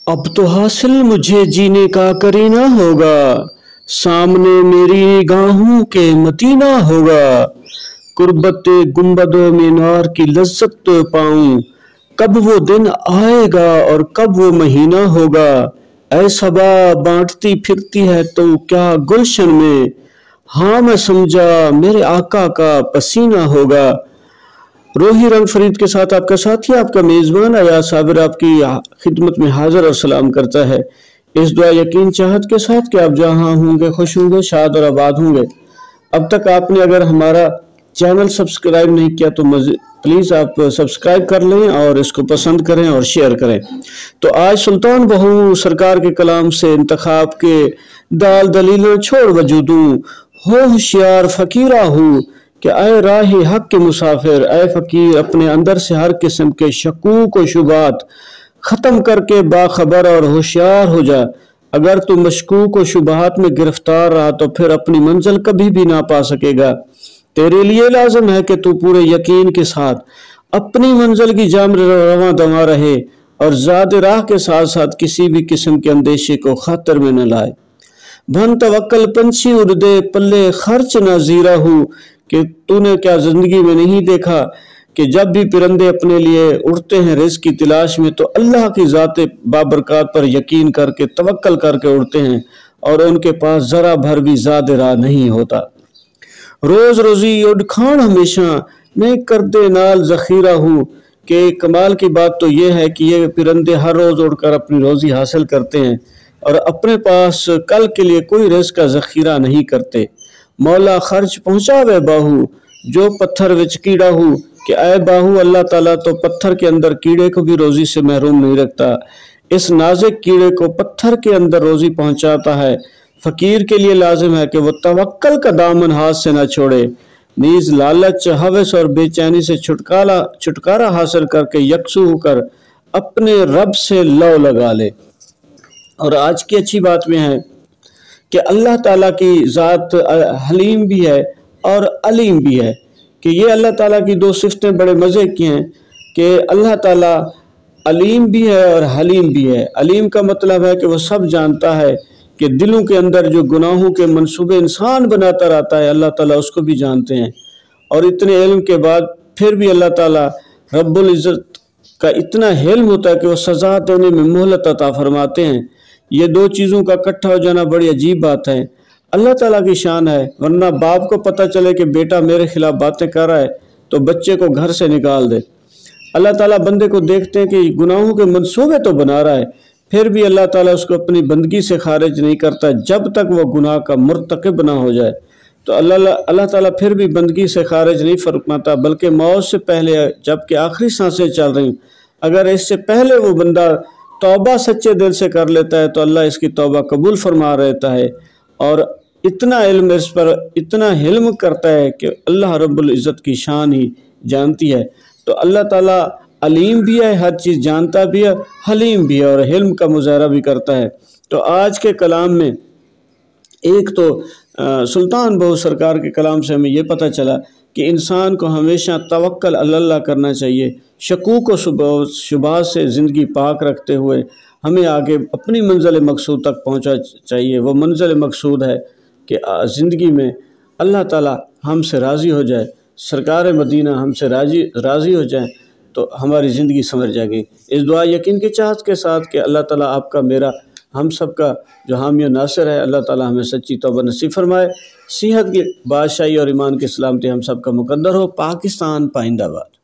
अब तो हासिल मुझे जीने का करीना होगा, सामने मेरी निगाहों के मदीना होगा। कुर्बते गुंबदों में नार की लज्जत तो पाऊं, कब वो दिन आएगा और कब वो महीना होगा। ऐ सबा बांटती फिरती है तो क्या गुलशन में, हाँ मैं समझा मेरे आका का पसीना होगा। रोही रंग फरीद के साथ आपका साथी आपका मेज़बान अयाज साबिर आपकी खिदमत में हाजिर और सलाम करता है, इस दुआ यकीन चाहत के साथ कि आप जहाँ होंगे खुश होंगे, शाद और आबाद होंगे। अब तक आपने अगर हमारा चैनल सब्सक्राइब नहीं किया तो प्लीज़ आप सब्सक्राइब कर लें और इसको पसंद करें और शेयर करें। तो आज सुल्तान बहू सरकार के कलाम से इंतखाब के दाल दलील छोड़ वजूदूं, हो होशियार फ़कीरा हूँ कि ऐ राही हक के मुसाफिर, ऐ फ़कीर अपने अंदर से हर किस्म के शकूक व शुबात ख़त्म करके बाखबर और होशियार हो जा। अगर तू मशकूक व शुबात में गिरफ्तार रहा तो फिर अपनी मंजिल कभी भी ना पा सकेगा। तेरे लिए लाजम है कि तू पूरे यकीन के साथ अपनी मंजिल की जाम रवां दवा रहे और ज़ाद राह के साथ साथ किसी भी किस्म के अंदेशे को खातर में न लाए। भन तवक्कल पंछी उड़ दे पल्ले खर्च न जीरा हूँ, कि तूने क्या जिंदगी में नहीं देखा कि जब भी परिंदे अपने लिए उड़ते हैं रिज़्क़ की तलाश में तो अल्लाह की ज़ात बाबरकत पर यकीन करके तवक्कल करके उड़ते हैं और उनके पास ज़रा भर भी ज़ाद राह नहीं होता। रोज़ रोज़ी उड़ खान हमेशा मैं कर दे नाल ज़ख़ीरा हूँ, कि कमाल की बात तो ये है कि ये परिंदे हर रोज़ उड़कर अपनी रोज़ी हासिल करते हैं और अपने पास कल के लिए कोई रिज़्क़ का ज़ख़ीरा नहीं करते। मौला खर्च पहुँचावे बाहू जो पत्थर विच कीड़ा हूँ, कि ऐ बाहू अल्लाह ताला तो पत्थर के अंदर कीड़े को भी रोज़ी से महरूम नहीं रखता, इस नाज़ुक कीड़े को पत्थर के अंदर रोज़ी पहुँचाता है। फ़कीर के लिए लाजिम है कि वो तवक्कल का दामन हाथ से न छोड़े, नीज़ लालच हवस और बेचैनी से छुटकारा हासिल करके यकसू होकर अपने रब से लौ लगा ले। और आज की अच्छी बात में है कि अल्लाह ताला की ज़ात हलीम भी है और अलीम भी है, कि ये अल्लाह ताला की दो सिफ़तें बड़े मज़े की हैं कि अल्लाह ताला अलीम भी है और हलीम भी है। अलीम का मतलब है कि वो सब जानता है, कि दिलों के अंदर जो गुनाहों के मंसूबे इंसान बनाता रहता है अल्लाह ताला उसको भी जानते हैं। और इतने इल्म के बाद फिर भी अल्लाह ताला रब्बुल इज़्ज़त का इतना हिल्म होता है कि वो सज़ा देने में मोहलत अता फरमाते हैं। ये दो चीज़ों का इकट्ठा हो जाना बड़ी अजीब बात है, अल्लाह ताला की शान है। वरना बाप को पता चले कि बेटा मेरे खिलाफ बातें कर रहा है तो बच्चे को घर से निकाल दे। अल्लाह ताला बंदे को देखते हैं कि गुनाहों के मंसूबे तो बना रहा है, फिर भी अल्लाह ताला उसको अपनी बंदगी से खारिज नहीं करता जब तक वह गुनाह का मुर्तकिब ना हो जाए। तो अल्लाह ताला फिर भी बंदगी से खारिज नहीं फरमाता, बल्कि मौत से पहले जबकि आखिरी सांसें चल रही, अगर इससे पहले वो बंदा तौबा सच्चे दिल से कर लेता है तो अल्लाह इसकी तौबा कबूल फरमा रहता है। और इतना इल्म इस पर इतना हिल्म करता है कि अल्लाह रब्बुल इज़्ज़त की शान ही जानती है। तो अल्लाह ताला अलीम भी है, हर चीज़ जानता भी है, हलीम भी है और हिल्म का मुज़ाहरा भी करता है। तो आज के कलाम में एक तो सुल्तान बहू सरकार के कलाम से हमें ये पता चला कि इंसान को हमेशा तवक्कल अल्लाह करना चाहिए, शकूक व शुबात से ज़िंदगी पाक रखते हुए हमें आगे अपनी मंजिल मकसूद तक पहुँचा चाहिए। वो मंजिल मकसूद है कि ज़िंदगी में अल्लाह ताला हमसे राज़ी हो जाए, सरकार मदीना हमसे राज़ी हो जाए तो हमारी ज़िंदगी समझ जाएगी। इस दुआ यकीन की चाहत के साथ कि अल्लाह ताला आपका मेरा हम सब का जो हामी नासिर है, अल्लाह ताला हमें सच्ची तौबा नसीब फरमाए, सेहत की बादशाही और ईमान की सलामती हम सब का मुकद्दर हो। पाकिस्तान पाइंदाबाद।